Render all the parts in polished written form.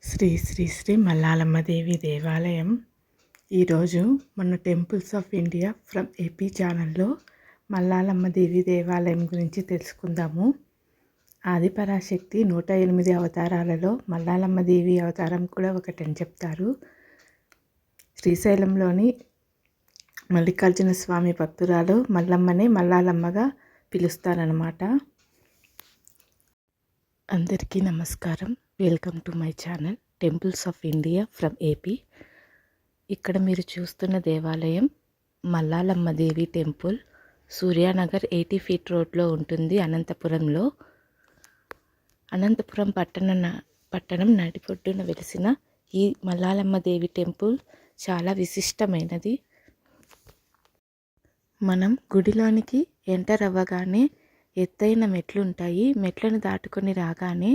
శ్రీ శ్రీ శ్రీ మల్లాలమ్మ దేవి దేవాలయం. ఈరోజు మన temples of India from AP ఛానల్లో మల్లాలమ్మ దేవి దేవాలయం గురించి తెలుసుకుందాము. ఆదిపరాశక్తి 108 అవతారాలలో మల్లాలమ్మ దేవి అవతారం కూడా ఒకటని చెప్తారు. శ్రీశైలంలోని మల్లికార్జున స్వామి భక్తురాలు మల్లమ్మనే మల్లాలమ్మగా పిలుస్తారన్నమాట. అందరికీ నమస్కారం. Welcome to my channel temples of India from AP. ఇక్కడ మీరు చూస్తున్న దేవాలయం మల్లాలమ్మ దేవి టెంపుల్. సూర్యానగర్ 80 ఫీట్ రోడ్లో ఉంటుంది, అనంతపురంలో. అనంతపురం పట్టణం నడిపొడ్డున వెలిసిన ఈ మల్లాలమ్మ దేవి టెంపుల్ చాలా విశిష్టమైనది. మనం గుడిలోనికి ఎంటర్ అవ్వగానే ఎత్తైన మెట్లు ఉంటాయి. మెట్లను దాటుకొని రాగానే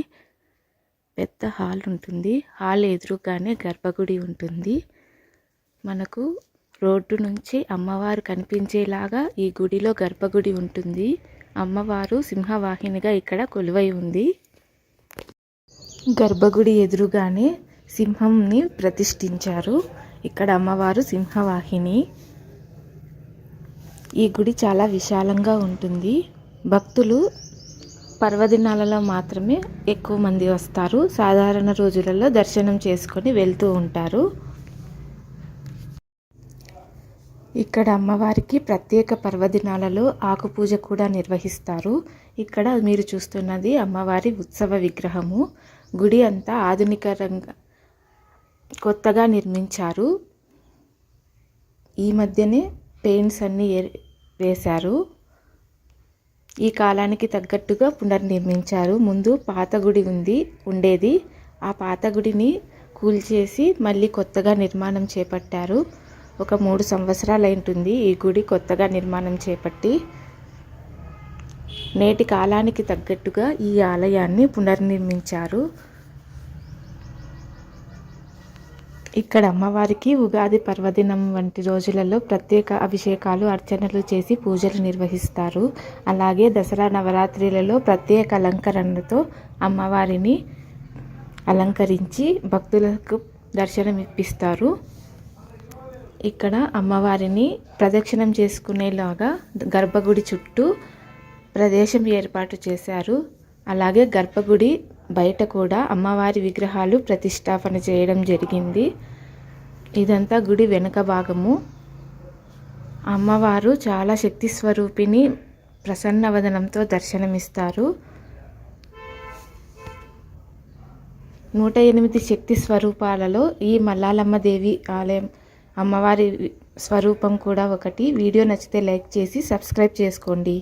పెద్ద హాల్ ఉంటుంది. హాల్ ఎదురుగానే గర్భగుడి ఉంటుంది. మనకు రోడ్డు నుంచి అమ్మవారు కనిపించేలాగా ఈ గుడిలో గర్భగుడి ఉంటుంది. అమ్మవారు సింహవాహినిగా ఇక్కడ కొలువై ఉంది. గర్భగుడి ఎదురుగానే సింహంని ప్రతిష్ఠించారు. ఇక్కడ అమ్మవారు సింహవాహిని. ఈ గుడి చాలా విశాలంగా ఉంటుంది. భక్తులు పర్వదినాలలో మాత్రమే ఎక్కువ మంది వస్తారు. సాధారణ రోజులలో దర్శనం చేసుకొని వెళ్తూ ఉంటారు. ఇక్కడ అమ్మవారికి ప్రత్యేక పర్వదినాలలో ఆకుపూజ కూడా నిర్వహిస్తారు. ఇక్కడ మీరు చూస్తున్నది అమ్మవారి ఉత్సవ విగ్రహము. గుడి అంతా ఆధునికంగా కొత్తగా నిర్మించారు. ఈ మధ్యనే పెయింట్స్ అన్నీ వేశారు. ఈ కాలానికి తగ్గట్టుగా పునర్నిర్మించారు. ముందు పాత గుడి ఉండేది. ఆ పాత గుడిని కూల్చేసి మళ్ళీ కొత్తగా నిర్మాణం చేపట్టారు. ఒక 3 సంవత్సరాలు ఉంటుంది ఈ గుడి కొత్తగా నిర్మాణం చేపట్టి. నేటి కాలానికి తగ్గట్టుగా ఈ ఆలయాన్ని పునర్నిర్మించారు. ఇక్కడ అమ్మవారికి ఉగాది పర్వదినం వంటి రోజులలో ప్రత్యేక అభిషేకాలు, అర్చనలు చేసి పూజలు నిర్వహిస్తారు. అలాగే దసరా నవరాత్రులలో ప్రత్యేక అలంకరణలతో అమ్మవారిని అలంకరించి భక్తులకు దర్శనం ఇప్పిస్తారు. ఇక్కడ అమ్మవారిని ప్రదక్షిణం చేసుకునేలాగా గర్భగుడి చుట్టూ ప్రదేశం ఏర్పాటు చేశారు. అలాగే గర్భగుడి బయట కూడా అమ్మవారి విగ్రహాలు ప్రతిష్టాపన చేయడం జరిగింది. ఇదంతా గుడి వెనుక భాగము. అమ్మవారు చాలా శక్తి స్వరూపిణి, ప్రసన్నవదనంతో దర్శనమిస్తారు. 108 శక్తి స్వరూపాలలో ఈ మల్లాలమ్మ దేవి ఆలయం అమ్మవారి స్వరూపం కూడా ఒకటి. వీడియో నచ్చితే లైక్ చేసి సబ్స్క్రైబ్ చేసుకోండి.